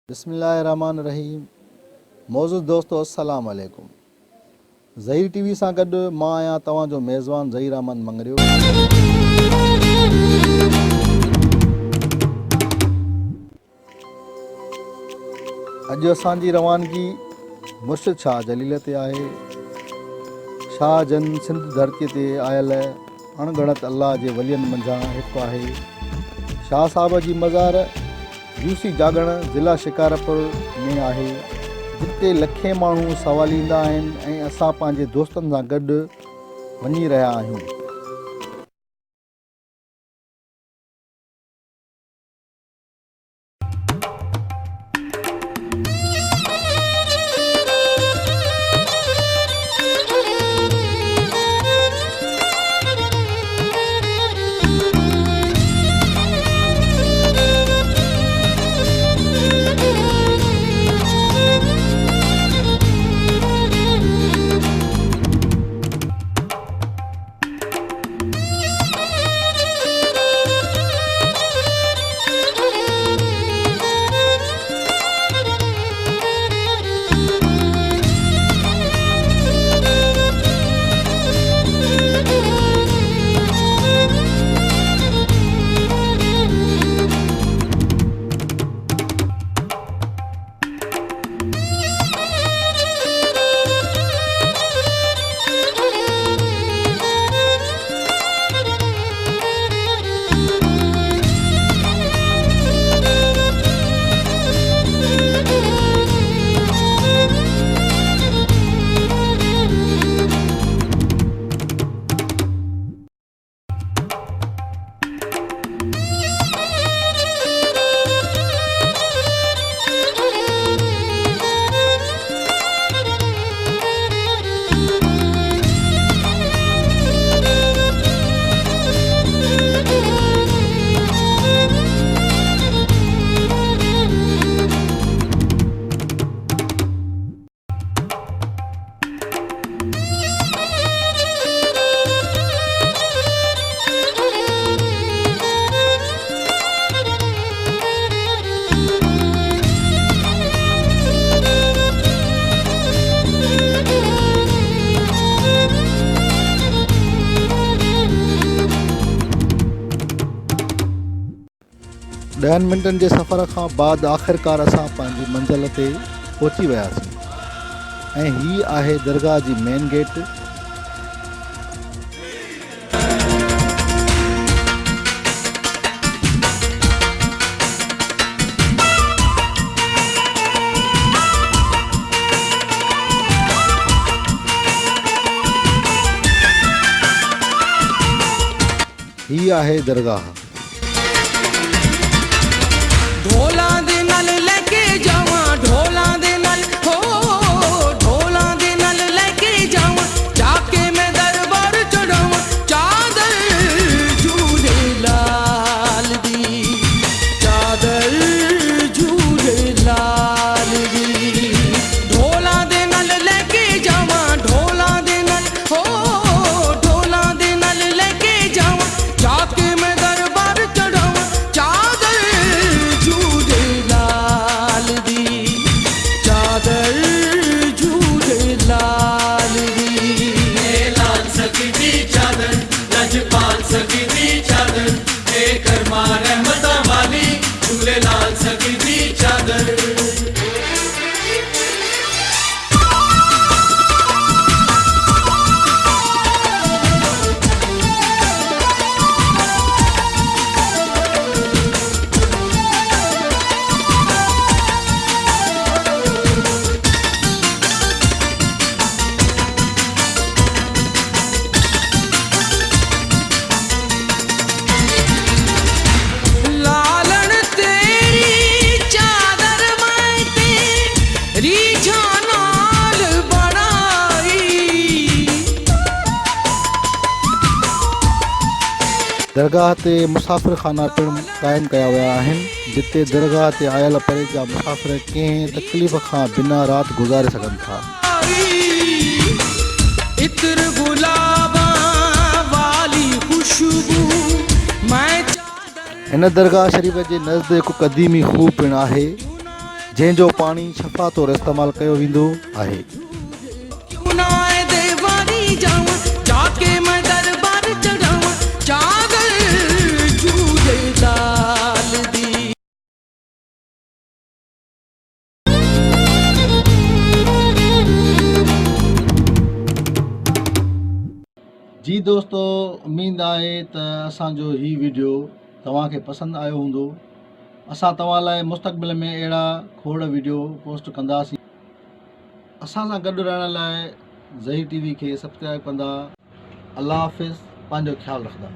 बिस्मिल्लाहिर्रहमानिर्रहीम। मौजूद दोस्तों अस्सलाम वालेकुम। ज़हीर टीवी सां गॾु मां आहियां तव्हांजो मेज़बान ज़हीर अहमद मंगरियो। अॼु असांजी रवानगी मुर्शिद शाह जलील ते आहे। शाह जन सिंध धरतीअ ते आयल अणगणत अल्लाह जे वलियनि मंझां हिकु आहे। शाह साहब जी मज़ार यूसी जागण ज़िला शिकारपुर में आहे, जिते लखे माण्हू सवालींदा आहिनि ऐं असां पंहिंजे दोस्तनि सां गॾु वञी रहिया आहियूं। ॾहनि मिंटनि जे सफ़र खां बाद आख़िरकार असां पंहिंजी मंज़िल ते पहुची वियासीं ऐं हीअ आहे दरगाह जी मेन गेट। हीअ आहे दरगाह। ढोला दे नल लेके जावा, ढोला दे नल हो, ढोला दे नल लेके जावा, जाके मैं दरबार चढ़ावा, चादर झूले लाल दी, चादर झूले लाल दी। ढोला दे नल लेके जावा, ढोला दे नल हो, ढोला दे नल लेके जावा, जाके मैं दरबार चढ़ावा, चादर झूले लाल दी, चादर झूले लाल दी। लाल सकी चादर लजपाल सकी चादर, कर्मा रहमता वाली झूले लाल सकी चादर। लालन तेरी चादर मैं तेरी जानाल बड़ाई। दरगाह ते मुसाफ़िर खाना पिणु क़ाइमु कया विया आहिनि, जिते दरगाह ते आयल परे जा मुसाफ़िर कंहिं तकलीफ़ खां बिना राति गुज़ारे सघनि था। इत्र गुलाबा वाली खुशबू मैं चादर। इन दरगाह शरीफ़ जे नज़दीक कदीमी खूह पिणु आहे, जंहिंजो पाणी शफ़ा तौरु इस्तेमालु कयो वेंदो आहे। क्यों ना आए देवारी जाऊं जाके मैं दरबार चढ़ाऊं चादर चूल्हे डाल दी। जी दोस्तो, उमेद आहे त असांजो ही वीडियो तव्हांखे पसंदि आयो हूंदो। असां तव्हां लाइ मुस्तक़बिल में अहिड़ा खोड़ वीडियो पोस्ट कंदासीं। असां सां गॾु रहण लाइ ज़ही TV खे सब्सक्राइब कंदा। अल्लाह हाफ़िज़, पंहिंजो ख़्यालु रखंदा।